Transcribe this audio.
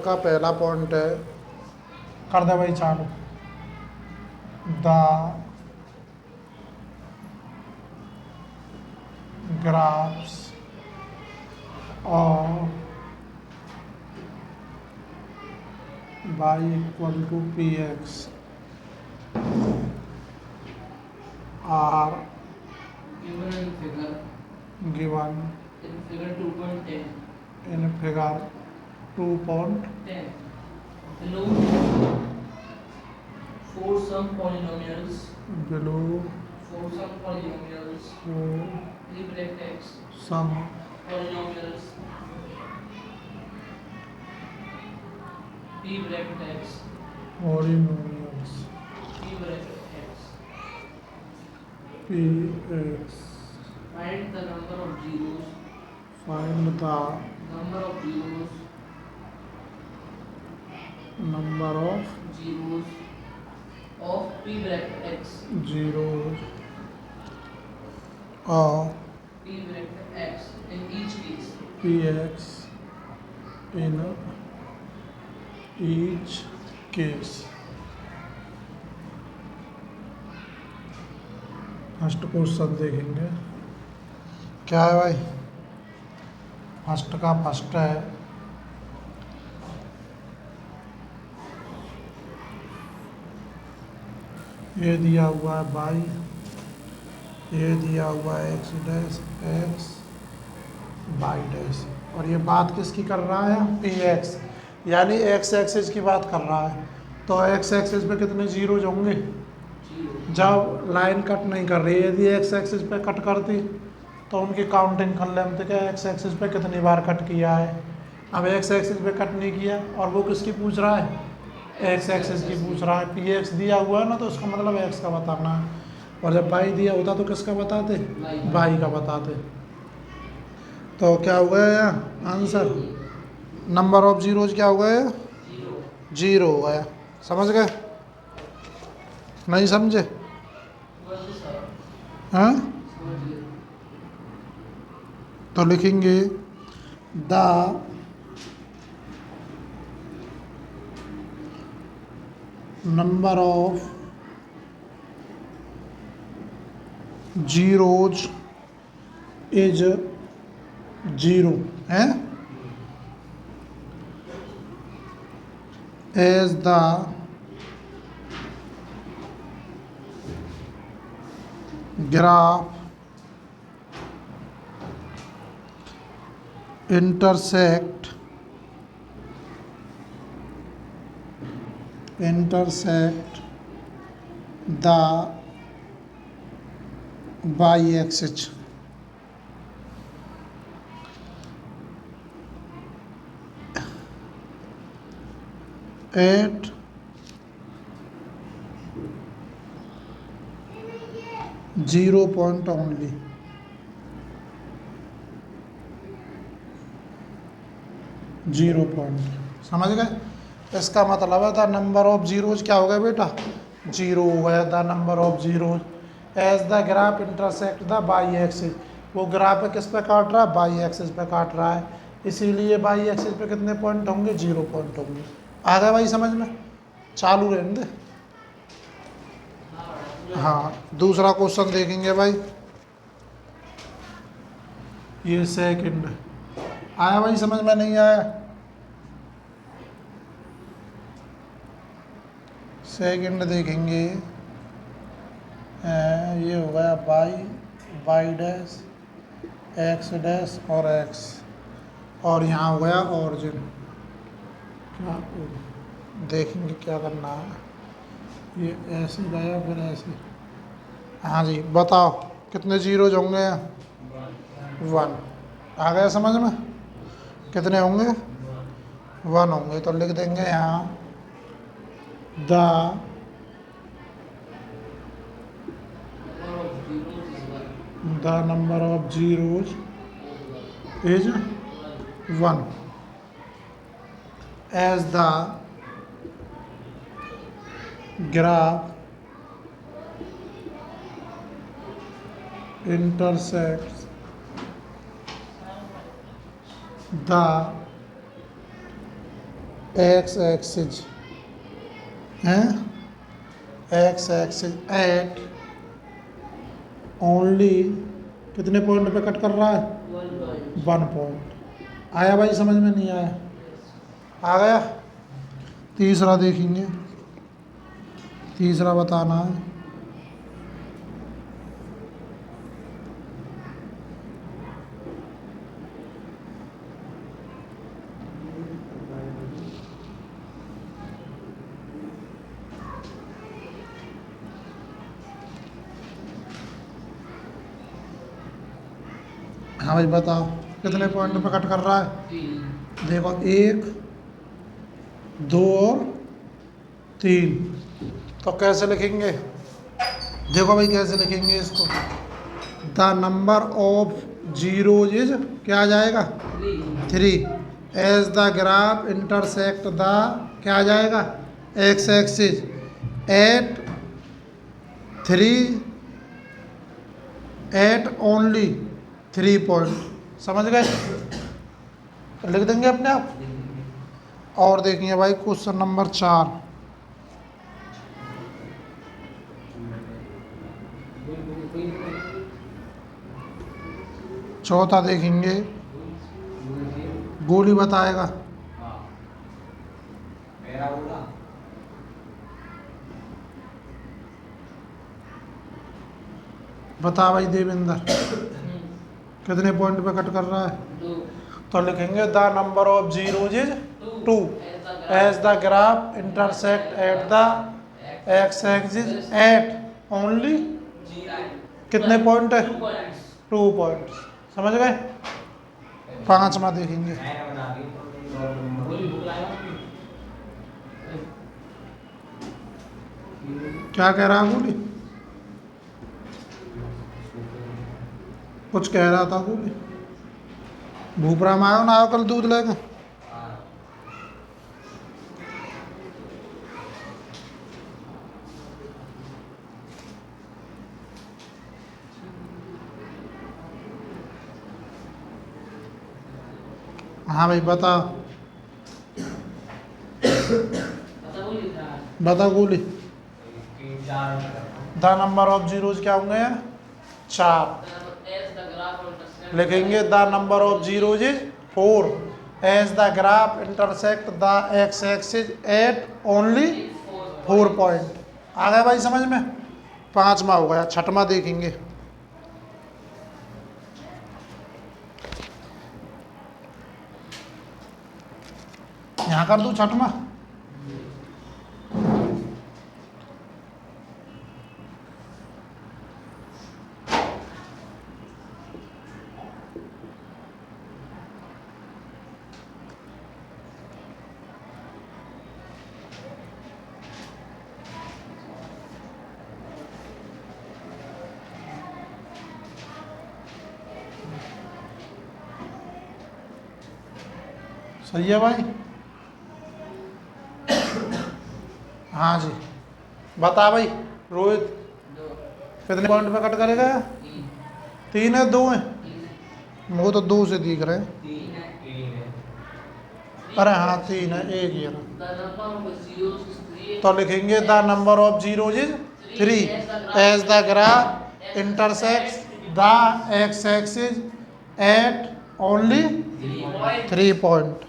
का पहला पॉइंट है, कर दे भाई चालू। The graphs of y equal to px are given in figure given in figure 2.10. in figure 2.10. 10. Below four some polynomials below for some polynomials for p bracket x some polynomials p bracket x polynomials p bracket x. px. Find the number of zeros Find the number of zeros number of zeros of p bracket x zeros of p bracket x in each case. px in each case. First question देखेंगे क्या है भाई। First का first है, ये दिया हुआ है बाई, ये दिया हुआ है x dash x by dash, और ये बात किसकी कर रहा है, पी एक्स, यानी एक्स एक्सिस की बात कर रहा है। तो एक्स एक्सिस पे कितने जीरोज होंगे जब लाइन कट नहीं कर रही है। यदि एक्स एक्सिस पे कट करती तो उनकी काउंटिंग कर लेते कि एक्स एक्सिस पे कितनी बार कट किया है। अब एक्स एक्सिस पे कट नहीं किया और वो किसकी पूछ रहा है, एक्स एक्सिस की पूछ रहा है। पी एक्स दिया हुआ है ना, तो उसका मतलब एक्स का बताना है, और जब बाई दिया होता तो किसका बताते, बाई का बताते। तो क्या हो गया यहाँ आंसर, नंबर ऑफ जीरोज क्या हो गए, जीरो हो गया। समझ गए, नहीं समझे, हाँ। तो लिखेंगे the number of zeros is zero है as the graph intersect the y-axis at 0 point only. Zero point, समझ गए। इसका मतलब है द नंबर ऑफ जीरोज क्या हो गया बेटा, जीरो हो गया। The number of zeros as the graph intersect the y axis, वो ग्राफ किस पे काट रहा है, बाई एक्सिस पे काट रहा है, इसीलिए बाई एक्सिस पे कितने पॉइंट होंगे, जीरो पॉइंट होंगे। आ गया भाई समझ में, चालू रहने दे। हाँ, दूसरा क्वेश्चन देखेंगे भाई, ये सेकंड आया भाई समझ में, नहीं आया, सेकंड देखेंगे। ये हो गया by, by dash x dash और एक्स, और यहाँ हो गया ऑरिजिन। क्या देखेंगे क्या करना है, ये ऐसे गया फिर ऐसे। हाँ जी बताओ कितने जीरोज होंगे, 1। आ गया समझ में, कितने होंगे, 1 होंगे। तो लिख देंगे यहाँ the number of zeros is 1 as the graph intersects the x axis हैं, एक्स एक्सिस एट ओनली कितने पॉइंट पे कट कर रहा है? 1 point. 1 पॉइंट। आया भाई समझ में? नहीं आया? आ गया। तीसरा देखेंगे, तीसरा बताना है। हाँ भाई बताओ कितने पॉइंट पे कट कर रहा है? 3. देखो 1 2 और 3। तो कैसे लिखेंगे? देखो भाई कैसे लिखेंगे इसको। The number of zeros is क्या आ जाएगा? 3। As the graph intersect the क्या आ जाएगा? X axis at 3 at only 3 point. समझ गए? लिख देंगे अपने आप। और देखिए भाई क्वेश्चन नंबर 4। चौथा देखेंगे, गोली बताएगा। बता भाई देवेंद्र कितने पॉइंट पे कट कर रहा है? 2. तो लिखेंगे the number of zeros is 2 as the graph intersect at the x axis at only कितने पॉइंट है? 2 points. 2 पॉइंट। समझ गए? पांचवा देखेंगे। गोली भूख लाया. क्या कह रहा है गोली? कुछ कह रहा था गोली। भूपरा में आयो ना आयो कल दूध लेके? हाँ भाई बता। पता गोली था. बता गोली। द नंबर ऑफ जीरोज क्या होंगे? 4। As the graph intersects. लिखेंगे the number of zeros is 4 as the graph intersect the x axis at only 4 point. आ गया भाई समझ में? पांचवा हो गया। छठवां देखेंगे। यहाँ कर दूं छठवां? सही है भाई? हाँ जी बता भाई रोहित 2. कितने पॉइंट पे कट करेगा? 3. 3 है 2 है? 3. वो तो 2 से दिख रहे हैं। 3. अरे हाँ 3 है, एक ही है ना। The number of zeros is 3. तो लिखेंगे the number of zeros is 3 as the graph intersects the x axis at only 3 point. 3 point.